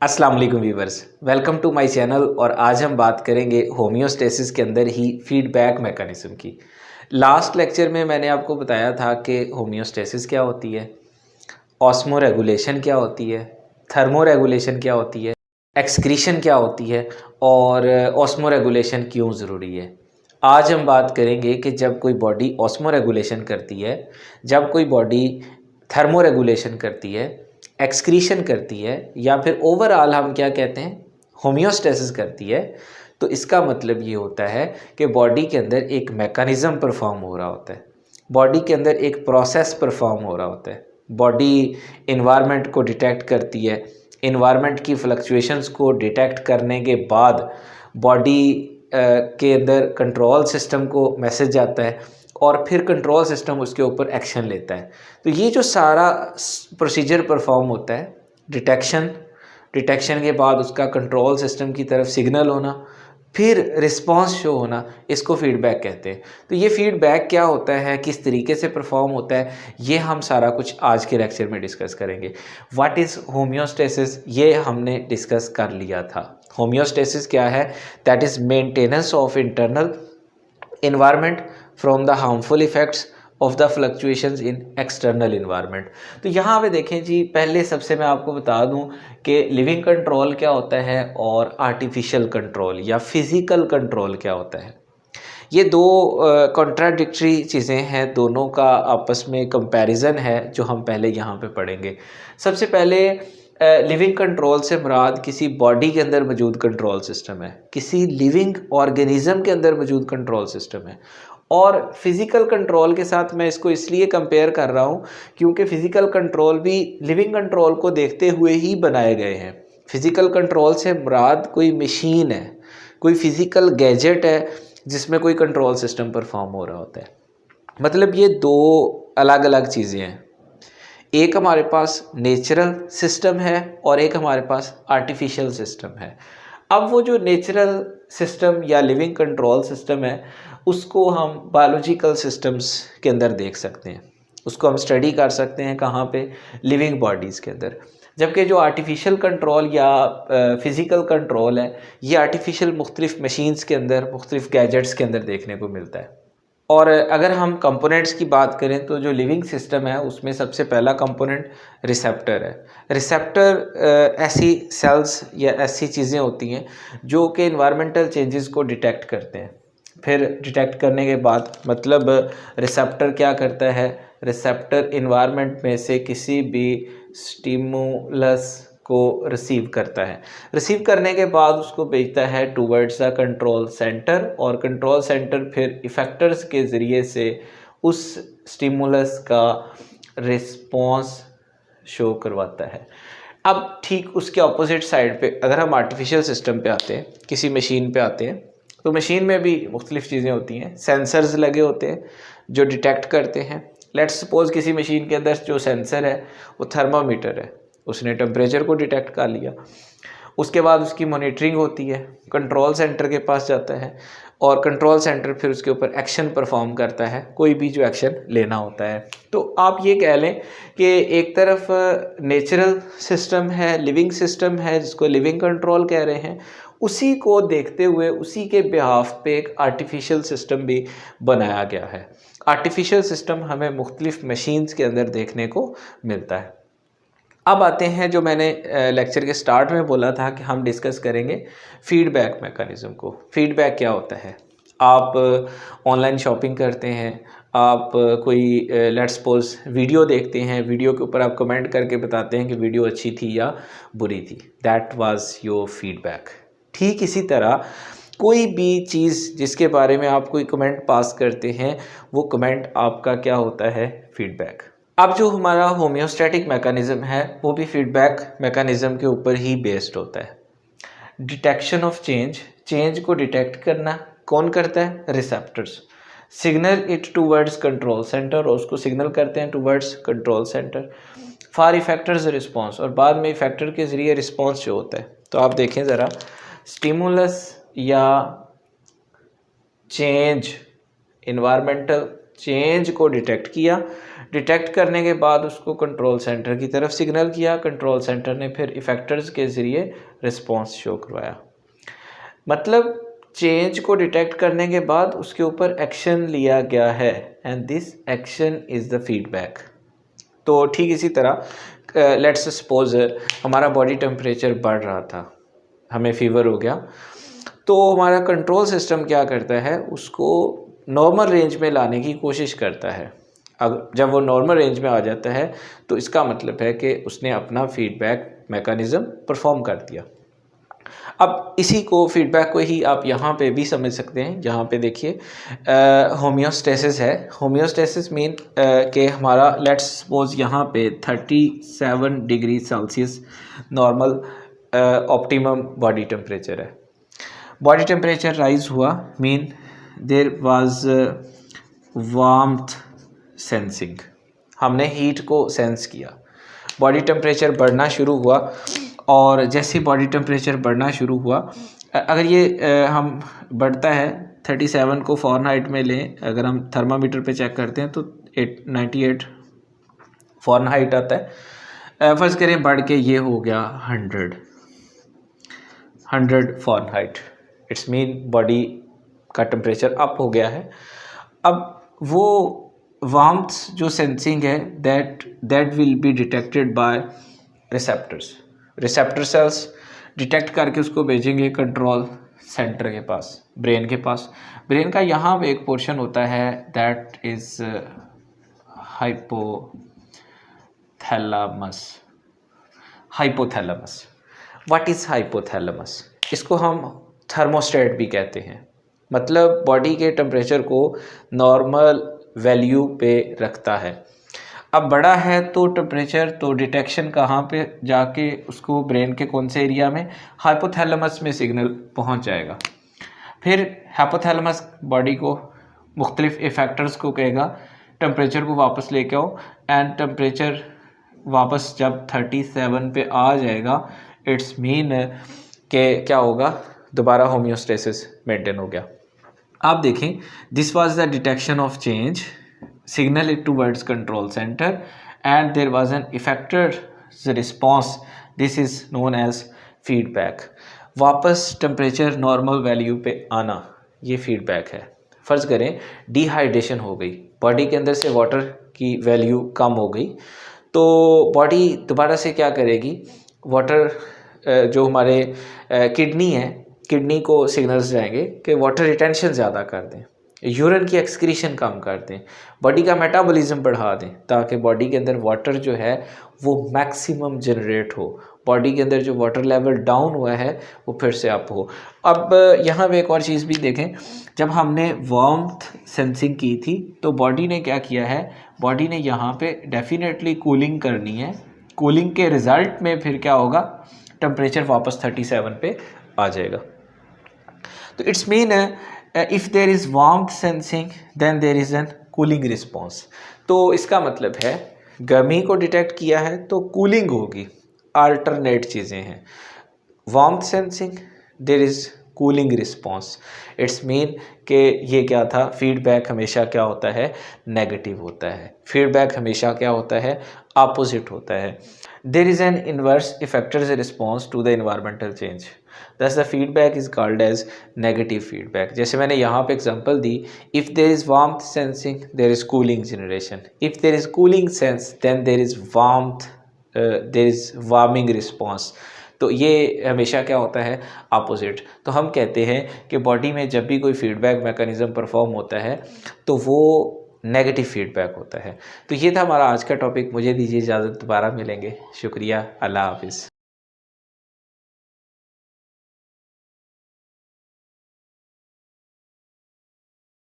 अस्सलाम वालेकुम viewers, welcome to my channel. और आज हम बात करेंगे होम्योस्टेसिस के अंदर ही फीडबैक मैकेनिज़्म की। लास्ट लेक्चर में मैंने आपको बताया था कि होम्योस्टेसिस क्या होती है, ऑस्मो रेगुलेशन क्या होती है, थर्मो रेगुलेशन क्या होती है, एक्सक्रीशन क्या होती है और ऑस्मो रेगुलेशन क्यों ज़रूरी है। आज हम बात करेंगे कि जब कोई बॉडी ऑस्मो रेगुलेशन करती है, जब कोई बॉडी थर्मो रेगुलेशन करती है, एक्सक्रीशन करती है, या फिर ओवरऑल हम क्या कहते हैं, होम्योस्टेसिस करती है, तो इसका मतलब ये होता है कि बॉडी के अंदर एक मैकेनिज़्म परफॉर्म हो रहा होता है, बॉडी के अंदर एक प्रोसेस परफॉर्म हो रहा होता है। बॉडी इन्वायरमेंट को डिटेक्ट करती है, इन्वायरमेंट की फ्लक्चुएशंस को डिटेक्ट करने के बाद बॉडी के अंदर कंट्रोल सिस्टम को मैसेज आता है और फिर कंट्रोल सिस्टम उसके ऊपर एक्शन लेता है। तो ये जो सारा प्रोसीजर परफॉर्म होता है, डिटेक्शन के बाद उसका कंट्रोल सिस्टम की तरफ सिग्नल होना, फिर रिस्पांस शो होना, इसको फीडबैक कहते हैं। तो ये फीडबैक क्या होता है, किस तरीके से परफॉर्म होता है, ये हम सारा कुछ आज के लेक्चर में डिस्कस करेंगे। व्हाट इज़ होम्योस्टेसिस, ये हमने डिस्कस कर लिया था। होम्योस्टेसिस क्या है? That is maintenance of internal environment from the harmful effects of the fluctuations in external environment. तो यहाँ पे देखें जी, पहले सबसे मैं आपको बता दूँ कि लिविंग कंट्रोल क्या होता है और आर्टिफिशियल कंट्रोल या फिज़िकल कंट्रोल क्या होता है। ये दो कॉन्ट्राडिक्टरी चीज़ें हैं, दोनों का आपस में कंपैरिजन है जो हम पहले यहाँ पे पढ़ेंगे। सबसे पहले लिविंग कंट्रोल से मुराद किसी बॉडी के अंदर मौजूद कंट्रोल सिस्टम है, किसी लिविंग ऑर्गेनिज्म के अंदर मौजूद कंट्रोल सिस्टम है। और फिज़िकल कंट्रोल के साथ मैं इसको इसलिए कंपेयर कर रहा हूँ क्योंकि फ़िज़िकल कंट्रोल भी लिविंग कंट्रोल को देखते हुए ही बनाए गए हैं। फ़िज़िकल कंट्रोल से मुराद कोई मशीन है, कोई फ़िज़िकल गैजेट है जिसमें कोई कंट्रोल सिस्टम परफॉर्म हो रहा होता है। मतलब ये दो अलग अलग चीज़ें हैं। एक हमारे पास नेचुरल सिस्टम है और एक हमारे पास आर्टिफिशियल सिस्टम है। अब वो जो नेचुरल सिस्टम या लिविंग कंट्रोल सिस्टम है, उसको हम बायोलॉजिकल सिस्टम्स के अंदर देख सकते हैं, उसको हम स्टडी कर सकते हैं कहाँ पे, लिविंग बॉडीज़ के अंदर। जबकि जो आर्टिफिशियल कंट्रोल या फ़िज़िकल कंट्रोल है, ये आर्टिफिशियल मुख्तलिफ़ मशीन्स के अंदर, मुख्तलिफ़ गैजेट्स के अंदर देखने को मिलता है। और अगर हम कंपोनेंट्स की बात करें तो जो लिविंग सिस्टम है उसमें सबसे पहला कंपोनेंट रिसेप्टर है। रिसेप्टर ऐसी सेल्स या ऐसी चीज़ें होती हैं जो कि इन्वायरमेंटल चेंजेस को डिटेक्ट करते हैं। फिर डिटेक्ट करने के बाद मतलब रिसेप्टर क्या करता है, रिसेप्टर इन्वायरमेंट में से किसी भी स्टिमुलस को रिसीव करता है। रिसीव करने के बाद उसको भेजता है टूवर्ड्स द कंट्रोल सेंटर, और कंट्रोल सेंटर फिर इफेक्टर्स के ज़रिए से उस स्टिमुलस का रिस्पॉन्स शो करवाता है। अब ठीक उसके अपोजिट साइड पे अगर हम आर्टिफिशियल सिस्टम पे आते हैं, किसी मशीन पे आते हैं, तो मशीन में भी मुख्तलिफ़ चीज़ें होती हैं। सेंसर्स लगे होते हैं जो डिटेक्ट करते हैं। लेट्स सपोज किसी मशीन के अंदर जो सेंसर है वो थर्मामीटर है, उसने टेम्परेचर को डिटेक्ट कर लिया। उसके बाद उसकी मॉनिटरिंग होती है, कंट्रोल सेंटर के पास जाता है और कंट्रोल सेंटर फिर उसके ऊपर एक्शन परफॉर्म करता है, कोई भी जो एक्शन लेना होता है। तो आप ये कह लें कि एक तरफ नेचुरल सिस्टम है, लिविंग सिस्टम है जिसको लिविंग कंट्रोल कह रहे हैं, उसी को देखते हुए उसी के बिहाफ पे एक आर्टिफिशियल सिस्टम भी बनाया गया है। आर्टिफिशियल सिस्टम हमें मुख्तलिफ मशीन्स के अंदर देखने को मिलता है। अब आते हैं जो मैंने लेक्चर के स्टार्ट में बोला था कि हम डिस्कस करेंगे फीडबैक मैकेनिज़्म को। फीडबैक क्या होता है? आप ऑनलाइन शॉपिंग करते हैं, आप कोई लेट्स सपोज वीडियो देखते हैं, वीडियो के ऊपर आप कमेंट करके बताते हैं कि वीडियो अच्छी थी या बुरी थी। That was your feedback. ठीक इसी तरह कोई भी चीज़ जिसके बारे में आप कोई कमेंट पास करते हैं, वो कमेंट आपका क्या होता है? फीडबैक। अब जो हमारा होम्योस्टैटिक मैकेनिज़्म है वो भी फीडबैक मैकेनिज़्म के ऊपर ही बेस्ड होता है। डिटेक्शन ऑफ चेंज, चेंज को डिटेक्ट करना कौन करता है? Receptors. Signal it towards control centre, और उसको सिग्नल करते हैं towards control centre. For effectors response, और बाद में इफेक्टर के ज़रिए रिस्पॉन्स जो होता है। तो आप देखें ज़रा, स्टिमुलस या चेंज, इन्वायरमेंटल चेंज को डिटेक्ट किया, डिटेक्ट करने के बाद उसको कंट्रोल सेंटर की तरफ सिग्नल किया, कंट्रोल सेंटर ने फिर इफेक्टर्स के ज़रिए रिस्पॉन्स शो करवाया। मतलब चेंज को डिटेक्ट करने के बाद उसके ऊपर एक्शन लिया गया है and this action is the feedback. तो ठीक इसी तरह लेट्स सपोज हमारा बॉडी टेम्परेचर बढ़ रहा था, हमें फीवर हो गया, तो हमारा कंट्रोल सिस्टम क्या करता है, उसको नॉर्मल रेंज में लाने की कोशिश करता है। अब जब वो नॉर्मल रेंज में आ जाता है तो इसका मतलब है कि उसने अपना फीडबैक मैकेनिज़्म परफॉर्म कर दिया। अब इसी को फीडबैक को ही आप यहाँ पे भी समझ सकते हैं। यहाँ पे देखिए होमियोस्टेसिस है। होमियोस्टेसिस मीन कि हमारा लेट्स सपोज यहाँ पे 37 degree Celsius normal optimum body temperature है। बॉडी टेम्परेचर राइज हुआ mean there was warmth sensing, हमने हीट को सेंस किया। बॉडी टेम्परेचर बढ़ना शुरू हुआ और जैसे बॉडी टेम्परेचर बढ़ना शुरू हुआ, अगर ये हम बढ़ता है 37 को फ़ारेनहाइट में लें, अगर हम थर्मामीटर पे चेक करते हैं तो 98 फ़ारेनहाइट आता है। फ़र्ज़ करें बढ़ के ये हो गया 100 फ़ारेनहाइट, इट्स मीन बॉडी का टेम्परेचर अप हो गया है। अब वो वार्मथ जो सेंसिंग है that will be detected by receptors. Receptor cells detect करके उसको भेजेंगे कंट्रोल सेंटर के पास, ब्रेन के पास। ब्रेन का यहाँ पे एक पोर्शन होता है that is hypothalamus. What is hypothalamus? इसको हम थर्मोस्टेट भी कहते हैं। मतलब बॉडी के टेम्परेचर को नॉर्मल वैल्यू पे रखता है। अब बड़ा है तो टेम्परेचर तो डिटेक्शन कहाँ पे जाके उसको ब्रेन के कौन से एरिया में, हाइपोथैलेमस में सिग्नल पहुँच जाएगा। फिर हाइपोथैलेमस बॉडी को मुख्तलिफ इफेक्टर्स को कहेगा टेम्परेचर को वापस लेके आओ, एंड टेम्परेचर वापस जब 37 पे आ जाएगा इट्स मीन के क्या होगा, दोबारा होमियोस्टेसिस मेंटेन हो गया। आप देखें this was the detection of change, signal it towards control center and there was an effector's response, this is known as feedback। वापस टेम्परेचर नॉर्मल वैल्यू पे आना, ये फीडबैक है। फ़र्ज़ करें डिहाइड्रेशन हो गई, बॉडी के अंदर से वाटर की वैल्यू कम हो गई, तो बॉडी दोबारा से क्या करेगी, वाटर जो हमारे किडनी है, किडनी को सिग्नल्स जाएंगे कि वाटर रिटेंशन ज़्यादा कर दें, यूरिन की एक्सक्रीशन कम कर दें, बॉडी का मेटाबॉलिज्म बढ़ा दें, ताकि बॉडी के अंदर वाटर जो है वो मैक्सिमम जनरेट हो, बॉडी के अंदर जो वाटर लेवल डाउन हुआ है वो फिर से अप हो। अब यहाँ पे एक और चीज़ भी देखें, जब हमने वार्मथ सेंसिंग की थी तो बॉडी ने क्या किया है, बॉडी ने यहाँ पे डेफिनेटली कूलिंग करनी है। कूलिंग के रिज़ल्ट में फिर क्या होगा, टेम्परेचर वापस 37 पे आ जाएगा। तो it's mean if there is warmth sensing then there is an cooling response. तो इसका मतलब है गर्मी को डिटेक्ट किया है तो कूलिंग होगी, अल्टरनेट चीज़ें हैं। Warmth sensing there is cooling response, it's mean कि ये क्या था, फीडबैक हमेशा क्या होता है, नेगेटिव होता है। फीडबैक हमेशा क्या होता है, अपोजिट होता है। There is an inverse effectors response to the environmental change, thus the feedback is called as negative feedback. जैसे मैंने यहाँ पे एग्जांपल दी, if there is warmth sensing there is cooling generation, if there is cooling sense then there is warmth, there is warming response. तो ये हमेशा क्या होता है, अपोजिट। तो हम कहते हैं कि बॉडी में जब भी कोई फीडबैक मैकेनिज़्म परफॉर्म होता है तो वो नेगेटिव फीडबैक होता है। तो ये था हमारा आज का टॉपिक। मुझे दीजिए इजाज़त, दोबारा मिलेंगे। शुक्रिया, अल्लाह हाफिज़।